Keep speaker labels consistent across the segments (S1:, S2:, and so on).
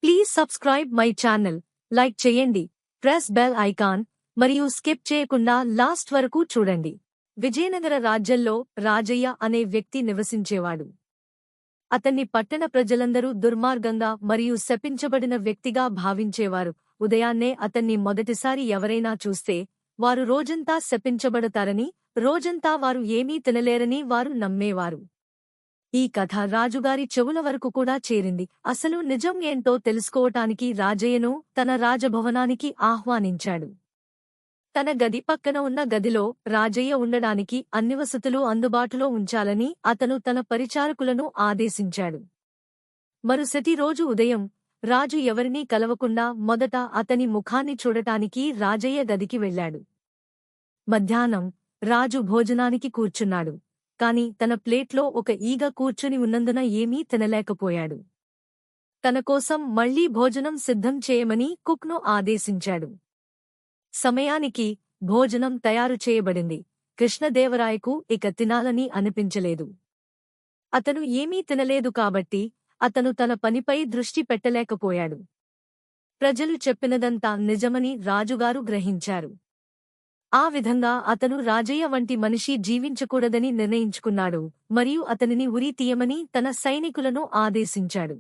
S1: Please subscribe my channel, like చేయండి, press bell icon మరియు skip చేయకుండా లాస్ట్ వరకు చూడండి. విజయనగర రాజ్యంలో రాజయ్య అనే వ్యక్తి నివసించేవాడు. అతన్ని పట్టణ ప్రజలందరూ దుర్మార్గంగా మరియు శపించబడిన వ్యక్తిగా భావించేవారు. ఉదయాన్నే అతన్ని మొదటిసారి ఎవరైనా చూస్తే వారు రోజంతా శపించబడతారని, రోజంతా వారు ఏమీ తినలేరని వారు నమ్మేవారు. ఈ కథ రాజుగారి చెవుల వరకు కూడా చేరింది. అసలు నిజం ఏంటో తెలుసుకోవటానికి రాజయ్యను తన రాజభవనానికి ఆహ్వానించాడు. తన గది పక్కన ఉన్న గదిలో రాజయ్య ఉండడానికి అన్ని వసతులు అందుబాటులో ఉంచాలని అతను తన పరిచారకులను ఆదేశించాడు. మరుసటి రోజు ఉదయం రాజు ఎవరినీ కలవకుండా మొదట అతని ముఖాన్ని చూడటానికి రాజయ్య గదికి వెళ్లాడు. మధ్యాహ్నం రాజు భోజనానికి కూర్చున్నాడు. కాని తన ప్లేట్లో ఒక ఈగ కూర్చుని ఉన్నందున ఏమీ తినలేకపోయాడు. తనకోసం మళ్లీ భోజనం సిద్ధం చేయమని కుక్ను ఆదేశించాడు. సమయానికి భోజనం తయారు చేయబడింది. కృష్ణదేవరాయకు ఇక తినాలని అనిపించలేదు. అతను ఏమీ తినలేదు కాబట్టి అతను తన పనిపై దృష్టి పెట్టలేకపోయాడు. ప్రజలు చెప్పినదంతా నిజమని రాజుగారు గ్రహించారు. ఆ విధంగా అతను రాజయ్య వంటి మనిషి జీవించకూడదని నిర్ణయించుకున్నాడు మరియు అతనిని ఉరి తీయమని తన సైనికులను ఆదేశించాడు.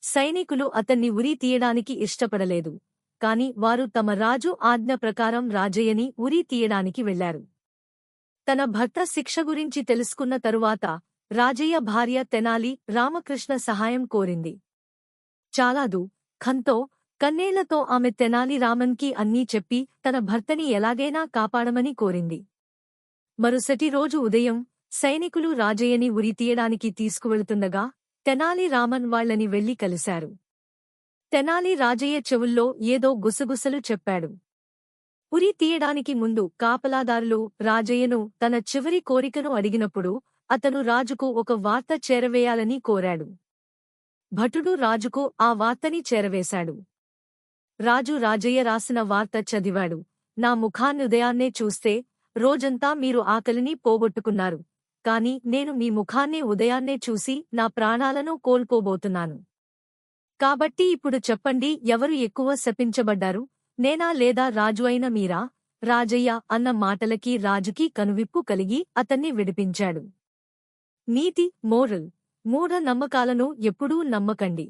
S1: సైనికులు అతన్ని ఉరి తీయడానికి ఇష్టపడలేదు. కాని వారు తమ రాజు ఆజ్ఞ ప్రకారం రాజయ్యని ఉరి తీయడానికి వెళ్లారు. తన భర్త శిక్ష గురించి తెలుసుకున్న తరువాత రాజయ్య భార్య తెనాలి రామకృష్ణ సహాయం కోరింది. చాలాదు ఖంతో కన్నేళ్లతో ఆమె తెనాలి రామన్కి అన్నీ చెప్పి తన భర్తని ఎలాగైనా కాపాడమని కోరింది. మరుసటి రోజు ఉదయం సైనికులు రాజయ్యని ఉరి తీయడానికి తీసుకువెళుతుండగా తెనాలి రామన్ వాళ్లని వెళ్లి కలిశారు. తెనాలి రాజయ్య చెవుల్లో ఏదో గుసగుసలు చెప్పాడు. ఉరి తీయడానికి ముందు కాపలాదారులు రాజయ్యను తన చివరి కోరికను అడిగినప్పుడు అతను రాజుకు ఒక వార్త చేరవేయాలని కోరాడు. భటుడు రాజుకు ఆ వార్తని చేరవేశాడు. రాజు రాజయ్య రాసిన వార్త చదివాడు. నా ముఖాన్ని ఉదయాన్నే చూస్తే రోజంతా మీరు ఆకలిని పోగొట్టుకున్నారు. కాని నేను మీ ముఖాన్ని ఉదయాన్నే చూసి నా ప్రాణాలను కోల్పోబోతున్నాను. కాబట్టి ఇప్పుడు చెప్పండి, ఎవరు ఎక్కువ శపించబడ్డారు, నేనా లేదా రాజు అయిన మీరా? రాజయ్య అన్న మాటలకి రాజుకి కనువిప్పు కలిగి అతన్ని విడిపించాడు. నీతి మోరల్: మూఢ నమ్మకాలను ఎప్పుడూ నమ్మకండి.